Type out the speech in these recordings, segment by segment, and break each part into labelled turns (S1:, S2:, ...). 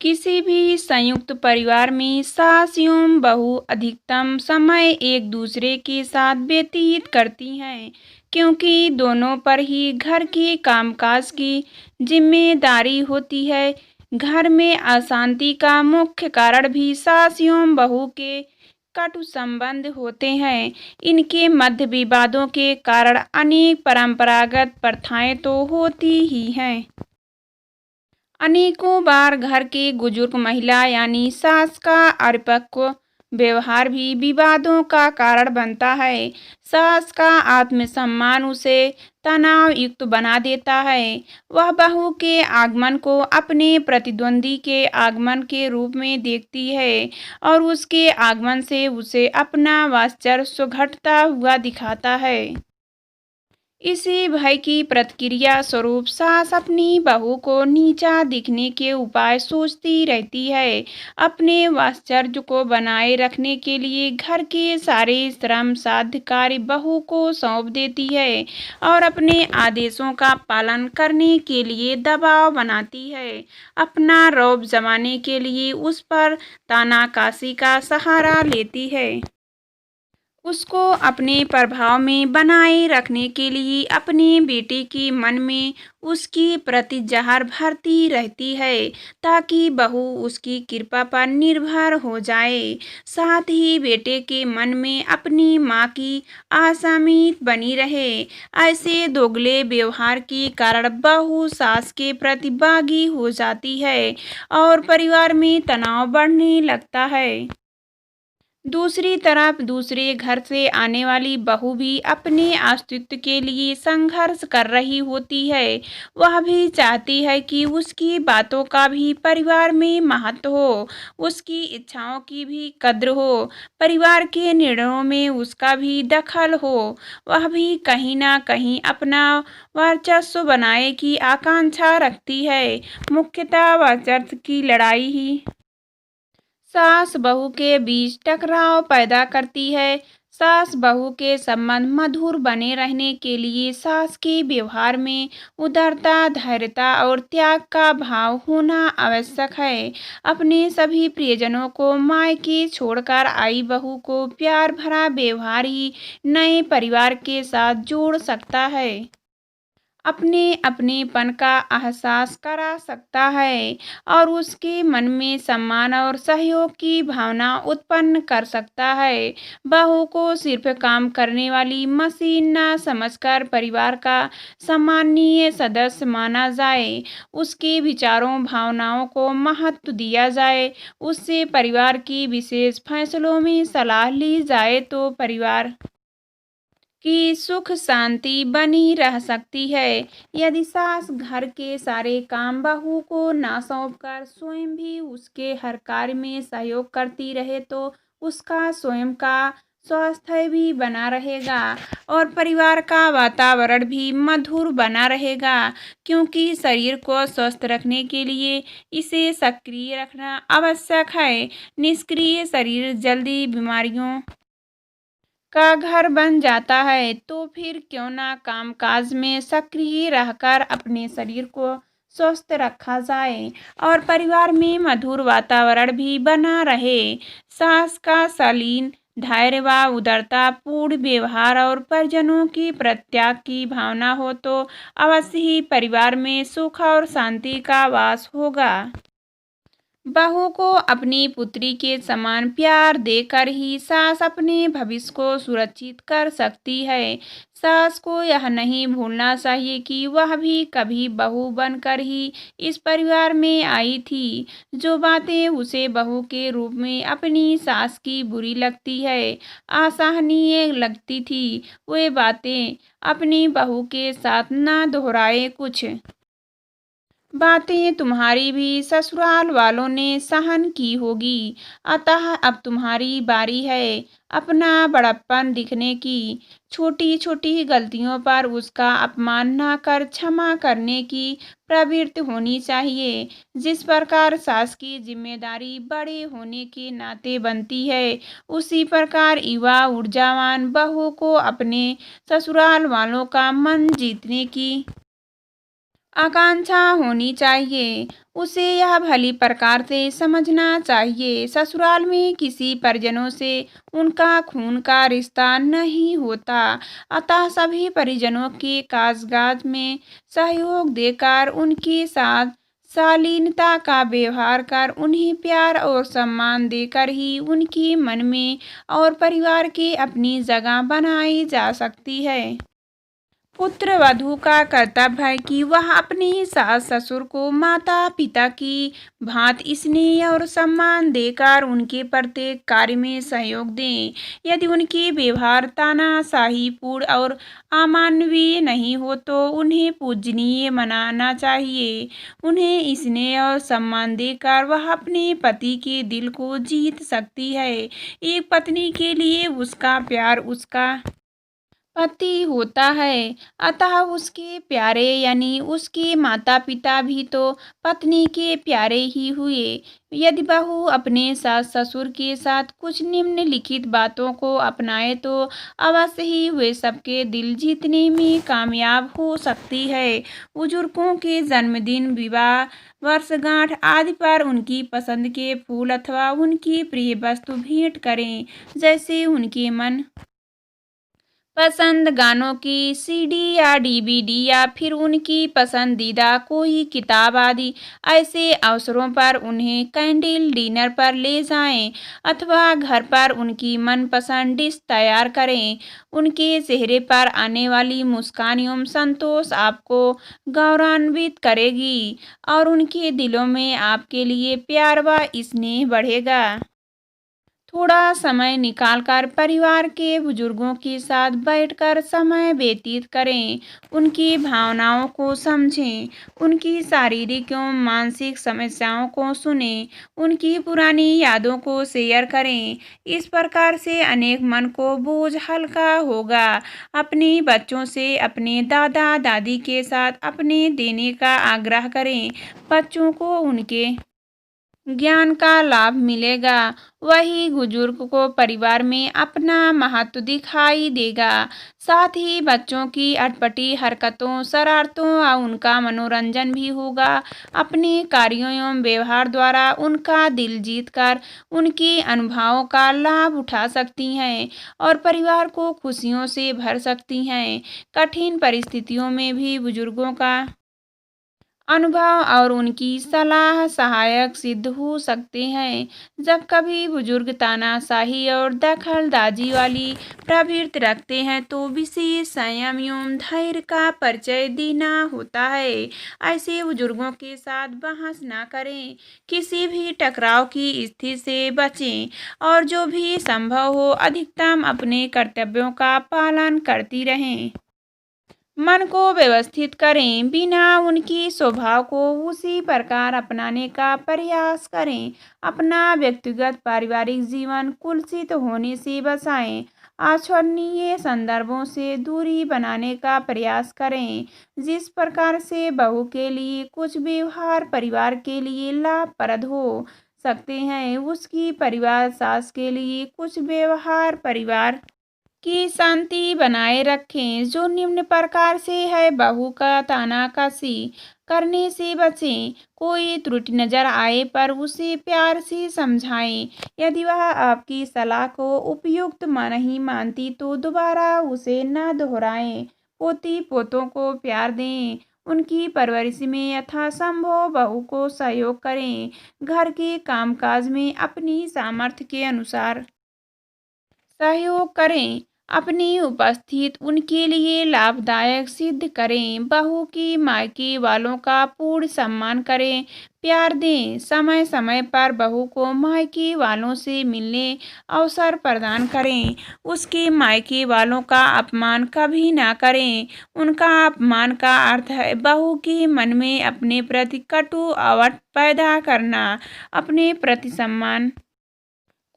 S1: किसी भी संयुक्त परिवार में सास एवं बहू अधिकतम समय एक दूसरे के साथ व्यतीत करती हैं, क्योंकि दोनों पर ही घर के कामकाज की जिम्मेदारी होती है। घर में अशांति का मुख्य कारण भी सास एवं बहू के कटु संबंध होते हैं। इनके मध्य विवादों के कारण अनेक परंपरागत प्रथाएं तो होती ही हैं। अनेकों बार घर के बुजुर्ग महिला यानी सास का अपरिपक्व व्यवहार भी विवादों का कारण बनता है। सास का आत्मसम्मान उसे तनाव युक्त बना देता है। वह बहू के आगमन को अपने प्रतिद्वंदी के आगमन के रूप में देखती है और उसके आगमन से उसे अपना वर्चस्व घटता हुआ दिखाता है। इसी भय की प्रतिक्रिया स्वरूप सास अपनी बहू को नीचा दिखने के उपाय सोचती रहती है। अपने वात्सल्य को बनाए रखने के लिए घर के सारे श्रम साध्य कार्य बहू को सौंप देती है और अपने आदेशों का पालन करने के लिए दबाव बनाती है। अपना रौब जमाने के लिए उस पर तानाशाही का सहारा लेती है। उसको अपने प्रभाव में बनाए रखने के लिए अपने बेटे के मन में उसकी प्रति जहर भरती रहती है, ताकि बहू उसकी कृपा पर निर्भर हो जाए। साथ ही बेटे के मन में अपनी माँ की आसामीत बनी रहे। ऐसे दोगले व्यवहार के कारण बहू सास के प्रति बागी हो जाती है और परिवार में तनाव बढ़ने लगता है। दूसरी तरफ दूसरे घर से आने वाली बहू भी अपने अस्तित्व के लिए संघर्ष कर रही होती है। वह भी चाहती है कि उसकी बातों का भी परिवार में महत्व हो, उसकी इच्छाओं की भी कद्र हो, परिवार के निर्णयों में उसका भी दखल हो। वह भी कहीं ना कहीं अपना वर्चस्व बनाए की आकांक्षा रखती है। मुख्यतः वर्चस्व की लड़ाई ही सास बहू के बीच टकराव पैदा करती है। सास बहू के संबंध मधुर बने रहने के लिए सास के व्यवहार में उदारता, धैर्यता और त्याग का भाव होना आवश्यक है। अपने सभी प्रियजनों को मायके छोड़कर आई बहू को प्यार भरा व्यवहार ही नए परिवार के साथ जोड़ सकता है, अपने अपनेपन का एहसास करा सकता है और उसके मन में सम्मान और सहयोग की भावना उत्पन्न कर सकता है। बहू को सिर्फ काम करने वाली मशीन न समझकर परिवार का सम्मानीय सदस्य माना जाए। उसके विचारों भावनाओं को महत्व दिया जाए। उससे परिवार की विशेष फैसलों में सलाह ली जाए तो परिवार की सुख शांति बनी रह सकती है। यदि सास घर के सारे काम बहू को ना सौंपकर स्वयं भी उसके हर कार्य में सहयोग करती रहे तो उसका स्वयं का स्वास्थ्य भी बना रहेगा और परिवार का वातावरण भी मधुर बना रहेगा, क्योंकि शरीर को स्वस्थ रखने के लिए इसे सक्रिय रखना आवश्यक है। निष्क्रिय शरीर जल्दी बीमारियों का घर बन जाता है। तो फिर क्यों ना कामकाज में सक्रिय रहकर अपने शरीर को स्वस्थ रखा जाए और परिवार में मधुर वातावरण भी बना रहे। सास का शालीन धैर्य व उदारता पूर्ण व्यवहार और परिजनों की प्रत्याग की भावना हो तो अवश्य ही परिवार में सुख और शांति का वास होगा। बहू को अपनी पुत्री के समान प्यार देकर ही सास अपने भविष्य को सुरक्षित कर सकती है। सास को यह नहीं भूलना चाहिए कि वह भी कभी बहू बनकर ही इस परिवार में आई थी। जो बातें उसे बहू के रूप में अपनी सास की बुरी लगती है, असहनीय लगती थी, वे बातें अपनी बहू के साथ ना दोहराए। कुछ बातें तुम्हारी भी ससुराल वालों ने सहन की होगी, अतः अब तुम्हारी बारी है अपना बड़प्पन दिखने की। छोटी छोटी गलतियों पर उसका अपमान न कर क्षमा करने की प्रवृत्ति होनी चाहिए। जिस प्रकार सास की जिम्मेदारी बड़े होने के नाते बनती है, उसी प्रकार युवा ऊर्जावान बहू को अपने ससुराल वालों का मन जीतने की आकांक्षा होनी चाहिए। उसे यह भली प्रकार से समझना चाहिए ससुराल में किसी परिजनों से उनका खून का रिश्ता नहीं होता। अतः सभी परिजनों के काजकाज में सहयोग देकर उनके साथ शालीनता का व्यवहार कर उन्हें प्यार और सम्मान देकर ही उनके मन में और परिवार की अपनी जगह बनाई जा सकती है। पुत्र वधू का कर्तव्य है कि वह अपने सास ससुर को माता पिता की भांति स्नेह और सम्मान देकर उनके प्रत्येक कार्य में सहयोग दें। यदि उनके व्यवहार तानाशाही पूर्ण और अमानवीय नहीं हो तो उन्हें पूजनीय मनाना चाहिए। उन्हें स्नेह और सम्मान देकर वह अपने पति के दिल को जीत सकती है। एक पत्नी के लिए उसका प्यार उसका पति होता है। अतः उसके प्यारे यानी उसके माता पिता भी तो पत्नी के प्यारे ही हुए। यदि बहू अपने सास ससुर के साथ कुछ निम्नलिखित बातों को अपनाए तो अवश्य ही वे सबके दिल जीतने में कामयाब हो सकती है। बुजुर्गों के जन्मदिन विवाह वर्षगांठ आदि पर उनकी पसंद के फूल अथवा उनकी प्रिय वस्तु भेंट करें। जैसे उनके मन पसंद गानों की सीडी या डीवीडी या फिर उनकी पसंदीदा कोई किताब आदि। ऐसे अवसरों पर उन्हें कैंडल डिनर पर ले जाएं अथवा घर पर उनकी मनपसंद डिश तैयार करें। उनके चेहरे पर आने वाली मुस्कान एवं संतोष आपको गौरवान्वित करेगी और उनके दिलों में आपके लिए प्यार व स्नेह बढ़ेगा। थोड़ा समय निकालकर परिवार के बुजुर्गों के साथ बैठकर समय व्यतीत करें। उनकी भावनाओं को समझें, उनकी शारीरिक एवं मानसिक समस्याओं को सुनें, उनकी पुरानी यादों को शेयर करें। इस प्रकार से अनेक मन को बोझ हल्का होगा। अपने बच्चों से अपने दादा दादी के साथ अपने देने का आग्रह करें। बच्चों को उनके ज्ञान का लाभ मिलेगा। वही बुजुर्ग को परिवार में अपना महत्व दिखाई देगा। साथ ही बच्चों की अटपटी हरकतों शरारतों और उनका मनोरंजन भी होगा। अपने कार्यों एवं व्यवहार द्वारा उनका दिल जीतकर उनके अनुभवों का लाभ उठा सकती हैं और परिवार को खुशियों से भर सकती हैं। कठिन परिस्थितियों में भी बुजुर्गों का अनुभव और उनकी सलाह सहायक सिद्ध हो सकते हैं। जब कभी बुजुर्ग तानाशाही और दखलंदाजी वाली प्रवृत्ति रखते हैं तो विशेष संयम एवं धैर्य का परिचय देना होता है। ऐसे बुजुर्गों के साथ बहस न करें, किसी भी टकराव की स्थिति से बचें और जो भी संभव हो अधिकतम अपने कर्तव्यों का पालन करती रहें। मन को व्यवस्थित करें, बिना उनकी स्वभाव को उसी प्रकार अपनाने का प्रयास करें। अपना व्यक्तिगत पारिवारिक जीवन कुलसित होने से बचाएं। अवांछनीय संदर्भों से दूरी बनाने का प्रयास करें। जिस प्रकार से बहू के लिए कुछ व्यवहार परिवार के लिए लाभप्रद हो सकते हैं, उसकी परिवार सास के लिए कुछ व्यवहार परिवार की शांति बनाए रखें। जो निम्न प्रकार से है, बहू का तानाकसी करने से बचें। कोई त्रुटि नजर आए पर उसे प्यार से समझाएं। यदि वह आपकी सलाह को उपयुक्त नहीं मानती तो दोबारा उसे न दोहराएं। पोती पोतों को प्यार दें। उनकी परवरिश में यथासंभव बहू को सहयोग करें। घर के कामकाज में अपनी सामर्थ्य के अनुसार सहयोग करें। अपनी उपस्थित उनके लिए लाभदायक सिद्ध करें। बहू की मायके वालों का पूर्ण सम्मान करें, प्यार दें। समय समय पर बहू को मायके वालों से मिलने अवसर प्रदान करें। उसके मायके वालों का अपमान कभी ना करें। उनका अपमान का अर्थ है बहू के मन में अपने प्रति कटु आवट पैदा करना, अपने प्रति सम्मान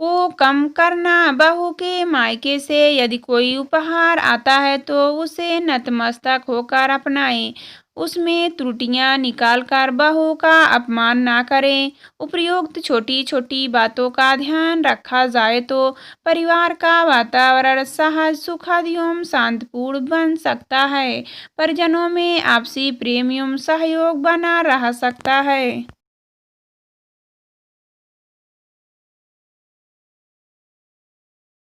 S1: को कम करना। बहू के मायके से यदि कोई उपहार आता है तो उसे नतमस्तक होकर अपनाएं। उसमें त्रुटियां निकालकर बहू का अपमान ना करें। उपयुक्त छोटी छोटी बातों का ध्यान रखा जाए तो परिवार का वातावरण सहज, सुखद एवं शांतिपूर्ण बन सकता है। परिजनों में आपसी प्रेम एवं सहयोग बना रह सकता है।